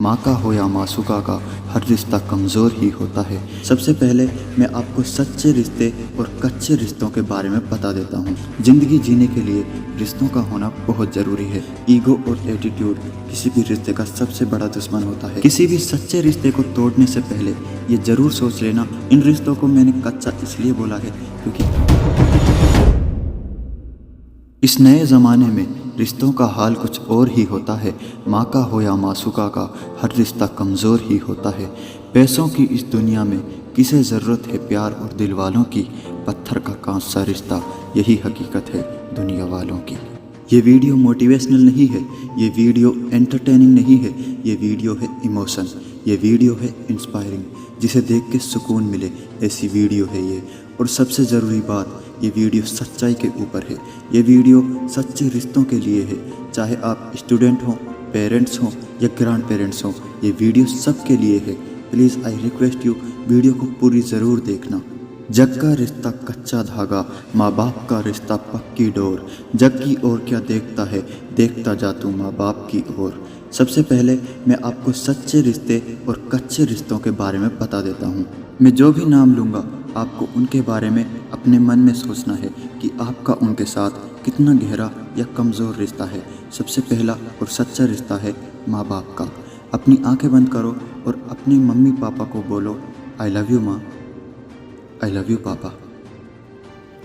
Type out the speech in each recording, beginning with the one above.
माँ का हो या मासूका का, हर रिश्ता कमज़ोर ही होता है। सबसे पहले मैं आपको सच्चे रिश्ते और कच्चे रिश्तों के बारे में बता देता हूँ। ज़िंदगी जीने के लिए रिश्तों का होना बहुत ज़रूरी है। ईगो और एटीट्यूड किसी भी रिश्ते का सबसे बड़ा दुश्मन होता है। किसी भी सच्चे रिश्ते को तोड़ने से पहले ये ज़रूर सोच लेना, इन रिश्तों को मैंने कच्चा इसलिए बोला है क्योंकि इस नए ज़माने में रिश्तों का हाल कुछ और ही होता है। माँ का हो या मासूका का, हर रिश्ता कमज़ोर ही होता है। पैसों की इस दुनिया में किसे ज़रूरत है प्यार और दिल वालों की, पत्थर का कांच सा रिश्ता, यही हकीकत है दुनिया वालों की। ये वीडियो मोटिवेशनल नहीं है, ये वीडियो एंटरटेनिंग नहीं है, ये वीडियो है इमोशन, ये वीडियो है इंस्पायरिंग, जिसे देख के सुकून मिले ऐसी वीडियो है ये। और सबसे ज़रूरी बात, ये वीडियो सच्चाई के ऊपर है। ये वीडियो सच्चे रिश्तों के लिए है, चाहे आप स्टूडेंट हों, पेरेंट्स हों या ग्रैंड पेरेंट्स हों, ये वीडियो सबके लिए है। Please I request you, video को पूरी ज़रूर देखना। जग का रिश्ता कच्चा धागा, माँ बाप का रिश्ता पक्की डोर, जग की ओर क्या देखता है, देखता जा तू माँ बाप की ओर। सबसे पहले मैं आपको सच्चे रिश्ते और कच्चे रिश्तों के बारे में बता देता हूँ। मैं जो भी नाम लूँगा आपको उनके बारे में अपने मन में सोचना है कि आपका उनके साथ कितना गहरा या कमज़ोर रिश्ता है। सबसे पहला और सच्चा रिश्ता है माँ बाप का। अपनी आंखें बंद करो और अपनी मम्मी पापा को बोलो, आई लव यू माँ, आई लव यू पापा।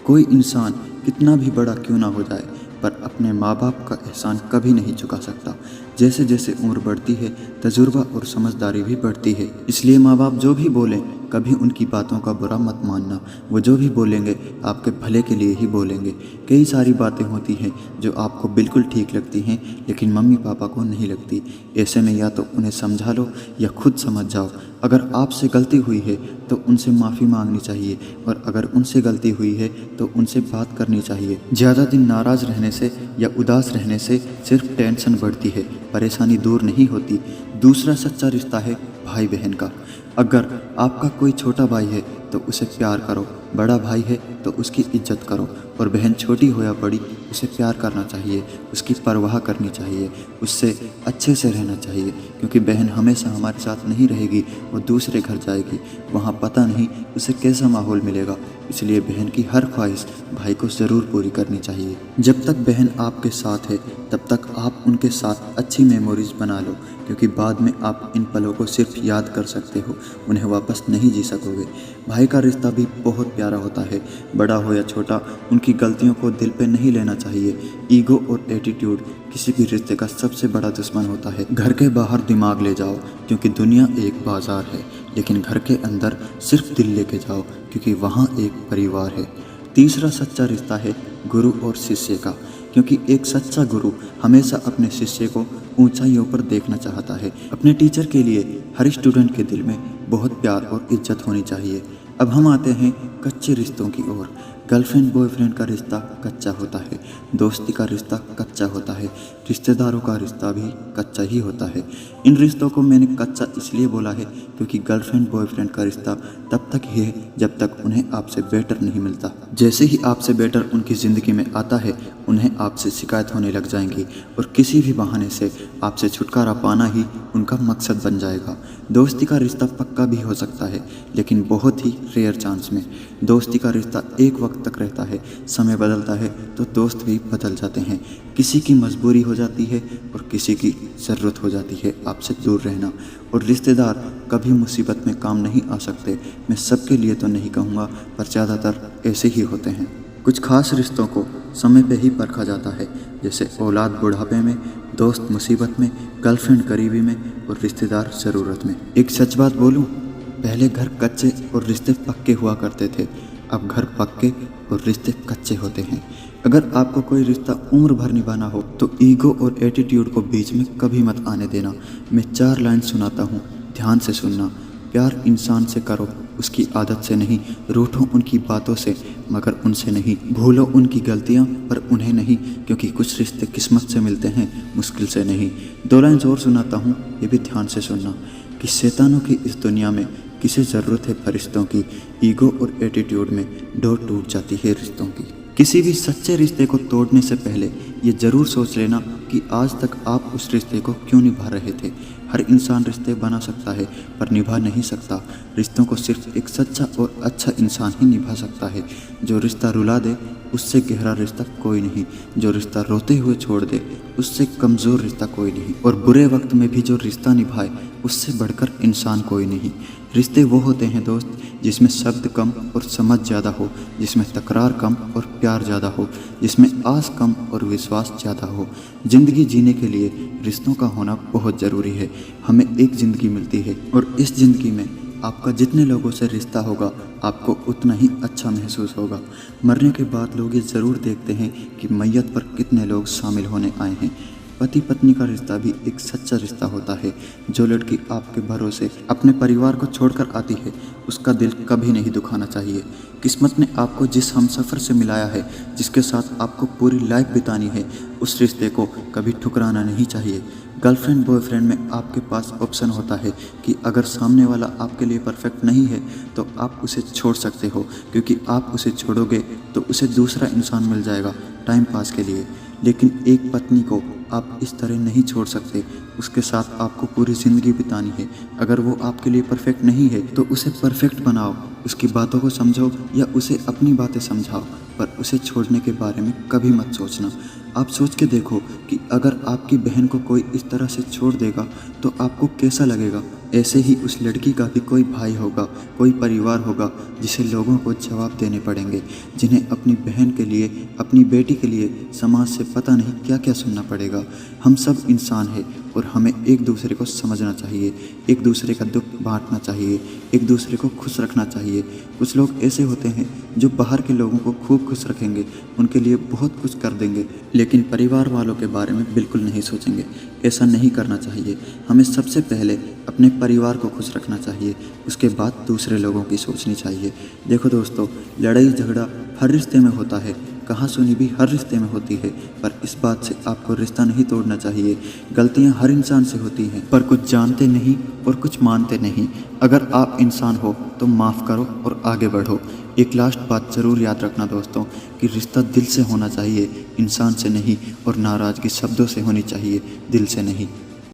कोई इंसान कितना भी बड़ा क्यों ना हो जाए, पर अपने माँ बाप का एहसान कभी नहीं चुका सकता। जैसे जैसे उम्र बढ़ती है, तजुर्बा और समझदारी भी बढ़ती है। इसलिए माँ बाप जो भी बोलें, कभी उनकी बातों का बुरा मत मानना। वो जो भी बोलेंगे आपके भले के लिए ही बोलेंगे। कई सारी बातें होती हैं जो आपको बिल्कुल ठीक लगती हैं, लेकिन मम्मी पापा को नहीं लगती। ऐसे में या तो उन्हें समझा लो या खुद समझ जाओ। अगर आपसे गलती हुई है तो उनसे माफ़ी मांगनी चाहिए, और अगर उनसे गलती हुई है तो उनसे बात करनी चाहिए। ज़्यादा दिन नाराज़ रहने से या उदास रहने से सिर्फ टेंशन बढ़ती है, परेशानी दूर नहीं होती। दूसरा सच्चा रिश्ता है भाई बहन का। अगर आपका कोई छोटा भाई है तो उसे प्यार करो, बड़ा भाई है तो उसकी इज्जत करो, और बहन छोटी हो या बड़ी उसे प्यार करना चाहिए, उसकी परवाह करनी चाहिए, उससे अच्छे से रहना चाहिए। क्योंकि बहन हमेशा हमारे साथ नहीं रहेगी, वो दूसरे घर जाएगी, वहाँ पता नहीं उसे कैसा माहौल मिलेगा। इसलिए बहन की हर ख्वाहिश भाई को ज़रूर पूरी करनी चाहिए। जब तक बहन आपके साथ है तब तक आप उनके साथ अच्छी मेमोरीज बना लो, क्योंकि बाद में आप इन पलों को सिर्फ याद कर सकते हो, उन्हें वापस नहीं जी सकोगे। भाई का रिश्ता भी बहुत प्यारा होता है। बड़ा हो या छोटा, उनकी गलतियों को दिल पे नहीं लेना चाहिए। ईगो और एटीट्यूड किसी भी रिश्ते का सबसे बड़ा दुश्मन होता है। घर के बाहर दिमाग ले जाओ, क्योंकि दुनिया एक बाजार है, लेकिन घर के अंदर सिर्फ दिल लेके जाओ, क्योंकि वहाँ एक परिवार है। तीसरा सच्चा रिश्ता है गुरु और शिष्य का, क्योंकि एक सच्चा गुरु हमेशा अपने शिष्य को ऊंचाइयों पर देखना चाहता है। अपने टीचर के लिए हर स्टूडेंट के दिल में बहुत प्यार और इज्जत होनी चाहिए। अब हम आते हैं कच्चे रिश्तों की ओर। गर्लफ्रेंड बॉयफ्रेंड का रिश्ता कच्चा होता है, दोस्ती का रिश्ता कच्चा होता है, रिश्तेदारों का रिश्ता भी कच्चा ही होता है। इन रिश्तों को मैंने कच्चा इसलिए बोला है क्योंकि गर्लफ्रेंड बॉयफ्रेंड का रिश्ता तब तक ही है जब तक उन्हें आपसे बेटर नहीं मिलता। जैसे ही आपसे बेटर उनकी ज़िंदगी में आता है, उन्हें आपसे शिकायत होने लग जाएंगी, और किसी भी बहाने से आपसे छुटकारा पाना ही उनका मकसद बन जाएगा। दोस्ती का रिश्ता पक्का भी हो सकता है, लेकिन बहुत ही रेयर चांस में। दोस्ती का रिश्ता एक वक्त तक रहता है, समय बदलता है तो दोस्त भी बदल जाते हैं। किसी की मजबूरी हो जाती है और किसी की ज़रूरत हो जाती है आपसे दूर रहना। और रिश्तेदार कभी मुसीबत में काम नहीं आ सकते। मैं सबके लिए तो नहीं कहूँगा, पर ज़्यादातर ऐसे ही होते हैं। कुछ खास रिश्तों को समय पे ही परखा जाता है, जैसे औलाद बुढ़ापे में, दोस्त मुसीबत में, गर्लफ्रेंड गरीबी में और रिश्तेदार ज़रूरत में। एक सच बात बोलूं, पहले घर कच्चे और रिश्ते पक्के हुआ करते थे, अब घर पक्के और रिश्ते कच्चे होते हैं। अगर आपको कोई रिश्ता उम्र भर निभाना हो तो ईगो और एटीट्यूड को बीच में कभी मत आने देना। मैं 4 लाइन सुनाता हूँ, ध्यान से सुनना। प्यार इंसान से करो, उसकी आदत से नहीं। रूठो उनकी बातों से, मगर उनसे नहीं। भूलो उनकी गलतियाँ, पर उन्हें नहीं, क्योंकि कुछ रिश्ते किस्मत से मिलते हैं, मुश्किल से नहीं। 2 लाइन और सुनाता हूँ, ये भी ध्यान से सुनना। कि शैतानों की इस दुनिया में किसे ज़रूरत है फरिश्तों की, ईगो और एटीट्यूड में डोर टूट जाती है रिश्तों की। किसी भी सच्चे रिश्ते को तोड़ने से पहले ये ज़रूर सोच लेना कि आज तक आप उस रिश्ते को क्यों निभा रहे थे। हर इंसान रिश्ते बना सकता है पर निभा नहीं सकता। रिश्तों को सिर्फ एक सच्चा और अच्छा इंसान ही निभा सकता है। जो रिश्ता रुला दे उससे गहरा रिश्ता कोई नहीं। जो रिश्ता रोते हुए छोड़ दे उससे कमज़ोर रिश्ता कोई नहीं। और बुरे वक्त में भी जो रिश्ता निभाए उससे बढ़कर इंसान कोई नहीं। रिश्ते वो होते हैं दोस्त जिसमें शब्द कम और समझ ज़्यादा हो, जिसमें तकरार कम और प्यार ज़्यादा हो, जिसमें आस कम और विश्वास ज़्यादा हो। ज़िंदगी जीने के लिए रिश्तों का होना बहुत ज़रूरी है। हमें एक ज़िंदगी मिलती है और इस ज़िंदगी में आपका जितने लोगों से रिश्ता होगा आपको उतना ही अच्छा महसूस होगा। मरने के बाद लोग ये ज़रूर देखते हैं कि मैयत पर कितने लोग शामिल होने आए हैं। पति पत्नी का रिश्ता भी एक सच्चा रिश्ता होता है। जो लड़की आपके भरोसे अपने परिवार को छोड़कर आती है उसका दिल कभी नहीं दुखाना चाहिए। किस्मत ने आपको जिस हमसफ़र से मिलाया है, जिसके साथ आपको पूरी लाइफ बितानी है, उस रिश्ते को कभी ठुकराना नहीं चाहिए। गर्लफ्रेंड बॉयफ्रेंड में आपके पास ऑप्शन होता है कि अगर सामने वाला आपके लिए परफेक्ट नहीं है तो आप उसे छोड़ सकते हो, क्योंकि आप उसे छोड़ोगे तो उसे दूसरा इंसान मिल जाएगा टाइम पास के लिए। लेकिन एक पत्नी को आप इस तरह नहीं छोड़ सकते। उसके साथ आपको पूरी ज़िंदगी बितानी है। अगर वो आपके लिए परफेक्ट नहीं है तो उसे परफेक्ट बनाओ, उसकी बातों को समझो या उसे अपनी बातें समझाओ, पर उसे छोड़ने के बारे में कभी मत सोचना। आप सोच के देखो कि अगर आपकी बहन को कोई इस तरह से छोड़ देगा तो आपको कैसा लगेगा। ऐसे ही उस लड़की का भी कोई भाई होगा, कोई परिवार होगा जिसे लोगों को जवाब देने पड़ेंगे, जिन्हें अपनी बहन के लिए, अपनी बेटी के लिए समाज से पता नहीं क्या क्या सुनना पड़ेगा। हम सब इंसान हैं और हमें एक दूसरे को समझना चाहिए, एक दूसरे का दुख बांटना चाहिए, एक दूसरे को खुश रखना चाहिए। कुछ लोग ऐसे होते हैं जो बाहर के लोगों को खूब खुश रखेंगे, उनके लिए बहुत कुछ कर देंगे, लेकिन परिवार वालों के बारे में बिल्कुल नहीं सोचेंगे। ऐसा नहीं करना चाहिए। हमें सबसे पहले अपने परिवार को खुश रखना चाहिए, उसके बाद दूसरे लोगों की सोचनी चाहिए। देखो दोस्तों, लड़ाई झगड़ा हर रिश्ते में होता है, कहाँ सुनी भी हर रिश्ते में होती है, पर इस बात से आपको रिश्ता नहीं तोड़ना चाहिए। गलतियाँ हर इंसान से होती हैं, पर कुछ जानते नहीं और कुछ मानते नहीं। अगर आप इंसान हो तो माफ़ करो और आगे बढ़ो। एक लास्ट बात ज़रूर याद रखना दोस्तों कि रिश्ता दिल से होना चाहिए, इंसान से नहीं, और नाराज़गी शब्दों से होनी चाहिए, दिल से नहीं।